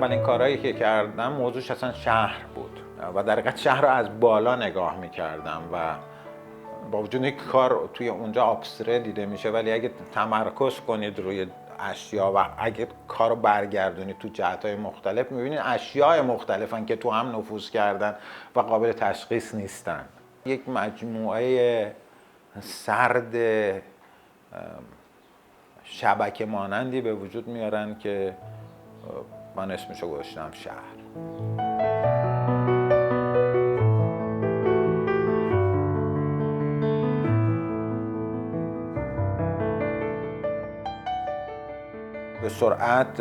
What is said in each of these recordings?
اولین کارهایی که کردم موضوعش اصلا شهر بود و در حقیقت شهر رو از بالا نگاه میکردم و با وجود اینکه کار توی اونجا ابستره دیده میشه، ولی اگه تمرکز کنید روی اشیا و اگه کار رو برگردونید تو جهت‌های مختلف، میبینید اشیاء مختلفن که تو هم نفوذ کردن و قابل تشخیص نیستن. یک مجموعه سرد شبکه مانندی به وجود میارن که من اسمشو گذاشتم شهر. به سرعت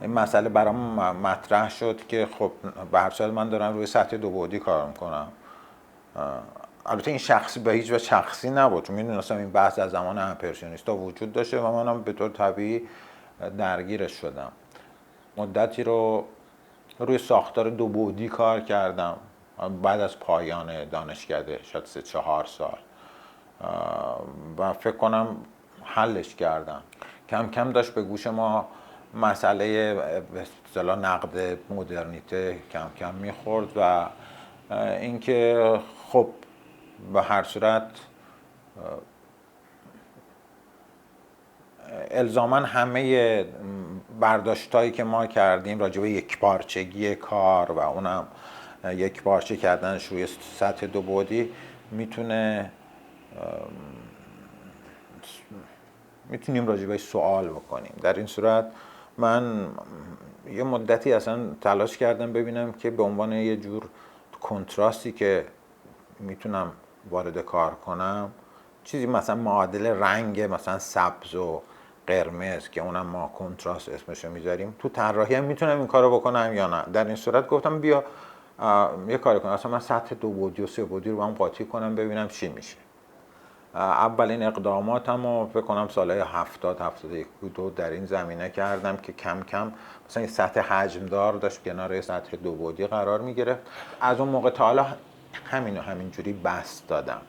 این مسئله برام مطرح شد که خب به هر صورت من دارم روی سطح دو بعدی کار میکنم. البته این شخصی به هیچ وجه شخصی نبود، چون میدونستم این بحث از زمان امپرسیونیستا وجود داشته و منم به طور طبیعی درگیرش شدم. مدتی رو روی ساختار دو بعدی کار کردم بعد از پایان دانشکده، شاید 3-4 سال، و فکر کنم حلش کردم. کم کم داشت به گوش ما مسئله به اصطلاح نقد مدرنیته کم کم میخورد و اینکه خب به هر صورت الزاماً همه برداشتایی که ما کردیم راجع به یکپارچگی کار و اونم یک پارچه کردنش روی سطح دو بعدی میتونیم راجع بهش سوال بکنیم. در این صورت من یه مدتی اصلا تلاش کردم ببینم که به عنوان یه جور کنتراستی که میتونم وارد کار کنم، چیزی مثلا معادل رنگ مثلا سبز و قرمز که اونم ما کنتراست اسمشو میذاریم، تو طراحی هم میتونم این کارو بکنم یا نه. در این صورت گفتم بیا یه کاری کنم، اصلا من سطح دو بعدی و سه بعدی رو با هم قاطی کنم ببینم چی میشه. اولین اقداماتم رو فکر کنم سالهای 70-71 بود در این زمینه کردم که کم کم مثلا این سطح حجمدار داشت کنار سطح دو بعدی قرار میگرفت. از اون موقع تا حالا همینجوری بست دادم.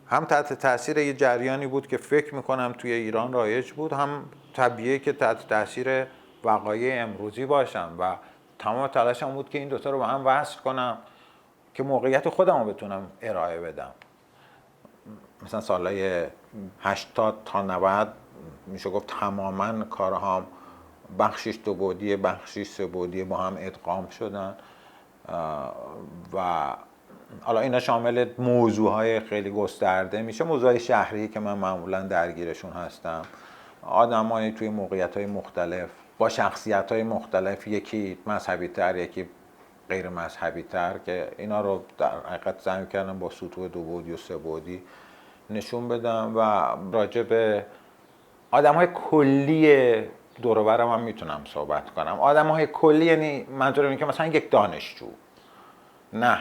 هم تحت تاثیر یه جریانی بود که فکر میکنم توی ایران رایج بود، هم طبیعیه که تحت تاثیر وقایع امروزی باشم و تمام تلاشم بود که این دوتا رو با هم وصل کنم که موقعیت خودم رو بتونم ارائه بدم. مثلا سالهای 80 تا 90 میشه گفت تماما کارهام بخشش دو بعدی بخشش سه بعدی با هم ادغام شدن و حالا اینا شامل موضوعهای خیلی گسترده میشه. موضوعهای شهری که من معمولا درگیرشون هستم، آدمایی توی موقعیت‌های مختلف با شخصیت‌های مختلف، یکی مذهبی تر یکی غیر مذهبی تر، که اینا رو در حقیقت سعی کردم با سطوح دو بعدی و سه بعدی نشون بدم و راجع به آدم‌های کلی دور و برم هم میتونم صحبت کنم. آدم‌های کلی یعنی منظورم اینه که مثلا یک دانشجو، نه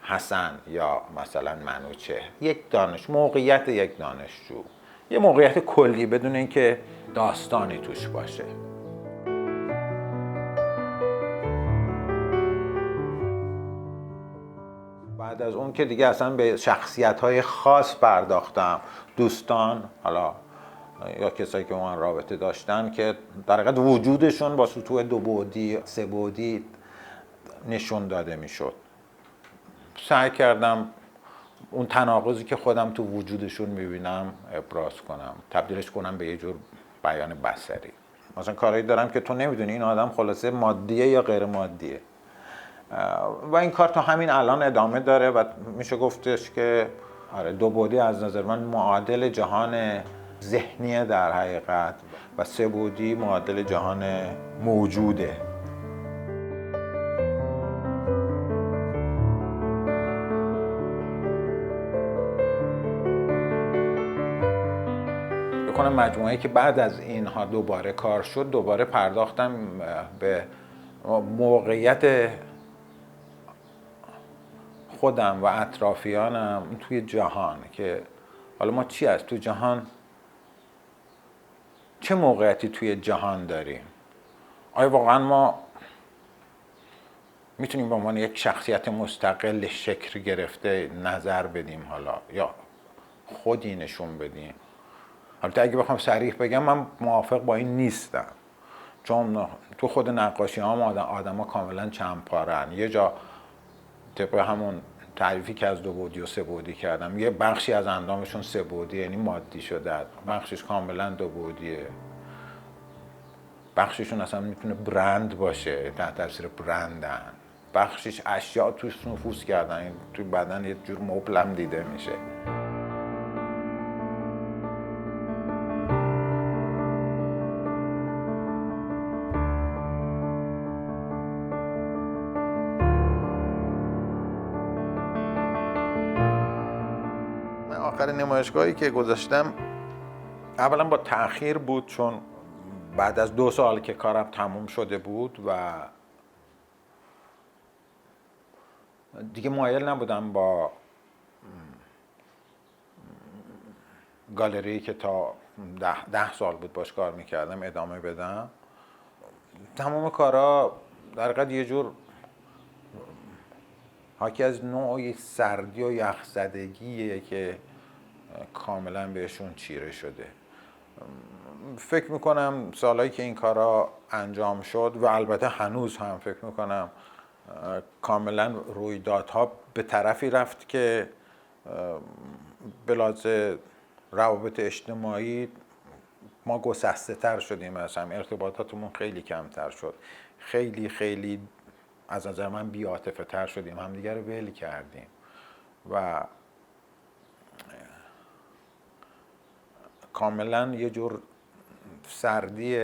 حسن یا مثلا منوچه، موقعیت یک دانشجو، یه موقعیت کلی بدون اینکه داستانی توش باشه. بعد از اون که دیگه اصلا به شخصیت‌های خاص پرداختم، دوستان حالا یا کسایی که من رابطه داشتن که در حقیقت وجودشون با سطوح دو بعدی سه بعدی نشون داده میشد. سعی کردم اون تناقضی که خودم تو وجودشون میبینم ابراز کنم، تبدیلش کنم به یه جور بیان بصری. مثلا کارهایی دارم که تو نمیدونی این آدم خلاصه مادیه یا غیر مادیه و این کار تا همین الان ادامه داره و میشه گفتش که آره دو بعدی از نظر من معادل جهان ذهنیه در حقیقت و سه بعدی معادل جهان موجوده. بکنم مجموعه‌ای که بعد از اینها دوباره کار شد، دوباره پرداختم به موقعیت خودم و اطرافیانم توی جهان، که حالا ما چی هست تو جهان، چه موقعیتی توی جهان داریم. آیا واقعا ما میتونیم به عنوان یک شخصیت مستقل شکل گرفته نظر بدیم حالا، یا خودی نشون بدیم؟ البته اگه بخوام صریح بگم، من موافق با این نیستم، چون تو خود نقاشی هم آدم ها کاملا چند پارن. یه جا طبق همون تعریفی که از 2 بعدی و 3 بعدی کردم، یه بخشی از اندامشون 3 بعدی یعنی مادی شده، بخشش کاملا 2 بعدیه، بخششون اصلا میتونه برند باشه، تحت تاثیر برندن، بخشش اشیاء توش نفوذ کردن، توی بدن یه جور مبلم دیده میشه. من آخرین نمایشگاهی که گذاشتم اولا با تأخیر بود، چون بعد از 2 سال که کارم تموم شده بود و دیگه مایل نبودم با گالری که تا 10 سال بود باش کار میکردم ادامه بدم. تمام کارا در حقیقت یه جور حاکی از نوعی سردی و یخزدگیه که کاملا بهشون چیره شده. فکر میکنم سالهایی که این کارا انجام شد و البته هنوز هم فکر میکنم کاملا رویدادها به طرفی رفت که به لحاظ روابط اجتماعی ما گسسته تر شدیم، مثلا ارتباطاتمون خیلی کمتر شد، خیلی از نظر من بی‌عاطفه تر شدیم، همدیگر رو ول کردیم و کاملا یه جور سردی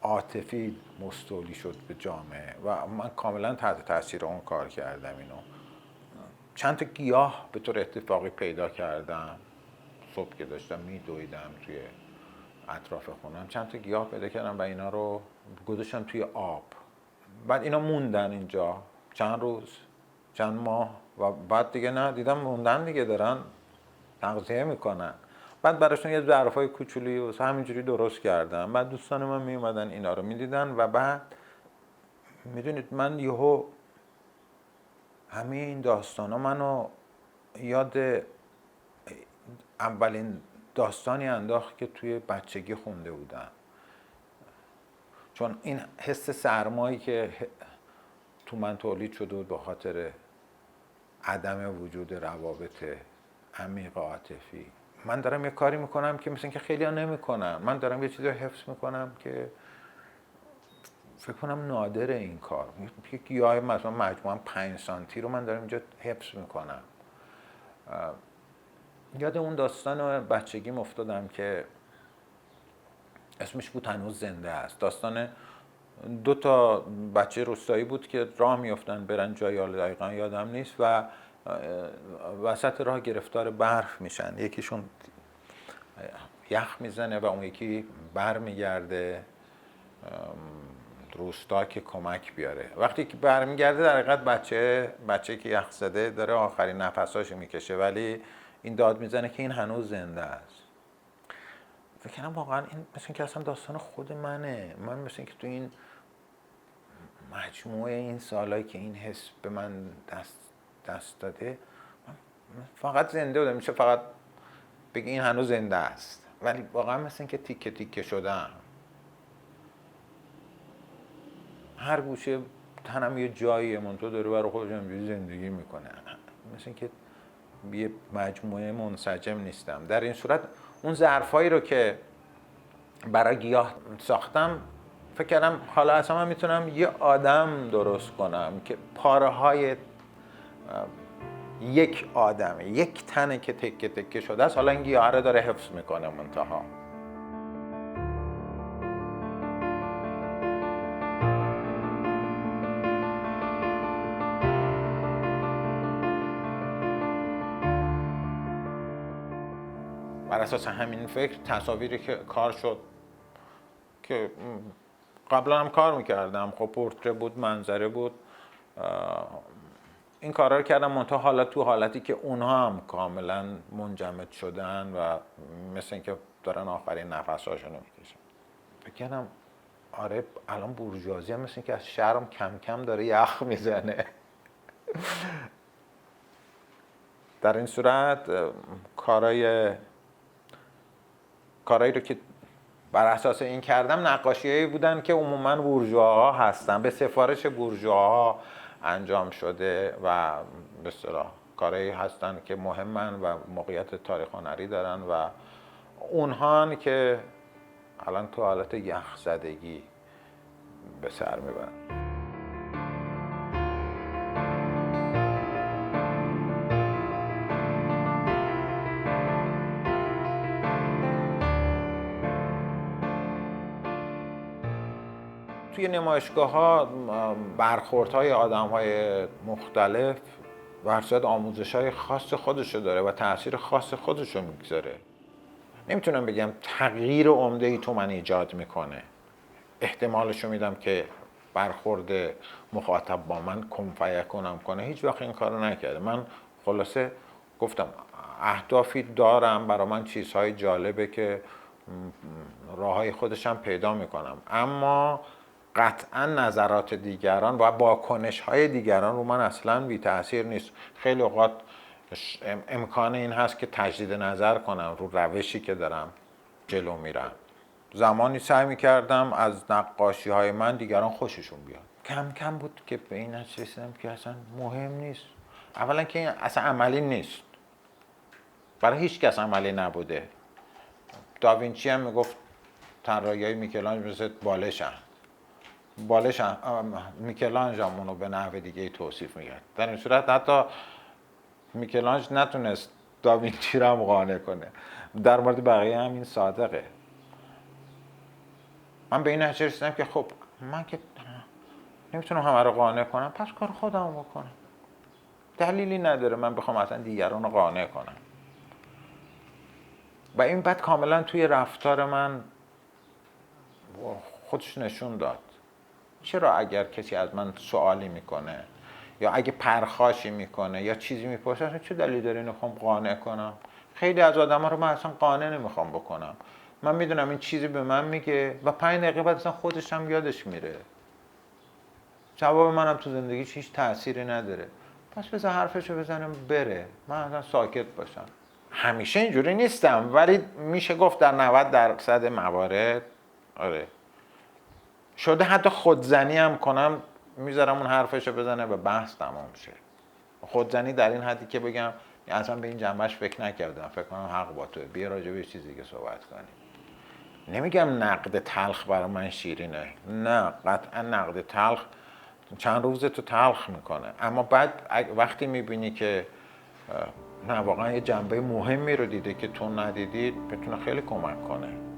عاطفی مستولی شد به جامعه و من کاملا تحت تاثیر اون کار کردم. اینو چند تا گیاه به طور اتفاقی پیدا کردم، صبح که داشتم میدویدم توی اطراف خونم چند تا گیاه پیدا کردم و اینا رو گذاشتم توی آب. بعد اینا موندن اینجا چند روز، چند ماه و بعد دیگه نه، دیدم موندن دیگه، دارن تغذیه میکنن. بعد براشون یه ظرفای کوچولی و همینجوری درست کردم. بعد دوستان من می اومدن اینا رو میدیدن و بعد میدونید من یهو همه این داستانا منو یاد اولین داستانی انداخت که توی بچگی خونده بودم، چون این حس سرمایی که تو من تولید شده بود به خاطر عدم وجود روابط عمیق عاطفی. من دارم یه کاری میکنم که مثل که خیلی ها نمیکنن، من دارم یه چیزی رو حفظ میکنم که فکر کنم نادره این کار. یک گیاه مثلا مجموعاً 5 سانتی رو من دارم اینجا حفظ میکنم. یاد اون داستان بچگیم افتادم که اسمش بود هنوز زنده است. داستان 2 تا بچه روستایی بود که راه میافتن برن جایی، دقیقاً یادم نیست، و وسط راه گرفتار برف میشن. یکیشون یخ میزنه و اون یکی برمیگرده روستا که کمک بیاره. وقتی که برمیگرده در حقیقت بچه که یخ زده داره آخرین نفساشو میکشه، ولی این داد میزنه که این هنوز زنده است. فکر کنم واقعا این مثل که اصلا داستان خود منه. من مثل که تو این مجموعه این سالایی که این حس به من دست داده، من فقط زنده بودم. میشه فقط بگی این هنوز زنده است، ولی واقعا مثل که تیکه تیکه شدم. هر گوشه تنم یه جاییه، منطقه داره برای خودش همجوری زندگی میکنه، مثل که یه مجموعه منسجم نیستم. در این صورت اون ظرفایی رو که برای گیاه ساختم فکر کردم حالا اصلا من میتونم یه آدم درست کنم که پاره های یک آدمه، یک تنه که تکه تکه شده است، حالا این گیاه رو داره حفظ میکنه منتها. بر اساس همین فکر تصاویری که کار شد که قبلا هم کار میکردم، خب پورتره بود، منظره بود، این کارا رو کردم، منتها حالا تو حالتی که اونها هم کاملا منجمد شدن و مثل اینکه دارن آخرین نفس‌هاشون رو میکشن. فکر کردم آره الان بورژوازی هم مثل اینکه از شرم کم کم داره یخ میزنه. در این صورت کارایی رو که بر اساس این کردم نقاشی‌هایی بودن که عموماً بورژواها هستن، به سفارش بورژواها انجام شده و به اصطلاح کارهایی هستن که مهمن و موقعیت تاریخ هنری دارن و اونها که الان تو حالت یخ زدگی به سر میبرن. توی نمایشگاه‌ها برخوردهای آدم‌های مختلف بر صورت آموزش‌های خاص خودشو داره و تأثیر خاص خودشو میگذاره. نمیتونم بگم تغییر عمده‌ای تو من ایجاد میکنه. احتمالشو میدم که برخورد مخاطب با من کن فیکون کنه. هیچ وقت این کارو نکرده. من خلاصه گفتم اهدافی دارم، برای من چیزهای جالبه که راههای خودشم پیدا میکنم، اما قطعا نظرات دیگران و واکنش‌های دیگران رو من اصلا بی تأثیر نیست. خیلی اوقات امکان این هست که تجدید نظر کنم رو روشی که دارم جلو میرم. زمانی سعی میکردم از نقاشی‌های من دیگران خوششون بیاد. کم کم بود که به این نتیجه رسیدم که اصلا مهم نیست. اولا که این اصلا عملی نیست. برای هیچ کس عملی نبوده. داوینچی هم میگفت طراحی‌های میکلانج مثل بالش میکلانج هم اونو به نحو دیگه توصیف میکرد. در این صورت حتی میکلانج نتونست داوینچی رو هم قانع کنه. در مورد بقیه هم این صادقه. من به این نتیجه رسیدم که خب من که نمیتونم همه رو قانع کنم، پس کار خودم بکنم. دلیلی نداره من بخوام اصلا دیگران رو قانع کنم. و این بعد کاملا توی رفتار من خودش نشون داد. چرا اگر کسی از من سوالی میکنه یا اگه پرخاشی میکنه یا چیزی میپرسه، چه دلیلی داره اینو بخوام قانع کنم؟ خیلی از آدما رو من اصلا قانع نمیخوام بکنم. من میدونم این چیزی به من میگه و 5 دقیقه بعد اصلا خودش هم یادش میره. جواب منم تو زندگیش هیچ تأثیری نداره. پس بذار حرفشو بزنم بره. من اصلا ساکت باشم. همیشه اینجوری نیستم، ولی میشه گفت در 90% موارد آره شده. حتی خودزنی هم کنم میذارم اون حرفشو بزنه و بحث تمام شه. خودزنی در این حدی که بگم اصلا به این جنبش فکر نکردم، فکر کنم حق با توه، بیا راجع به چیزی که صحبت کنیم. نمیگم نقد تلخ برای من شیرینه، نه قطعا نقد تلخ چند روز تو تلخ میکنه، اما بعد وقتی میبینی که نه واقعا یه جنبه مهمی رو دیده که تو ندیدید، بتونه خیلی کمک کنه.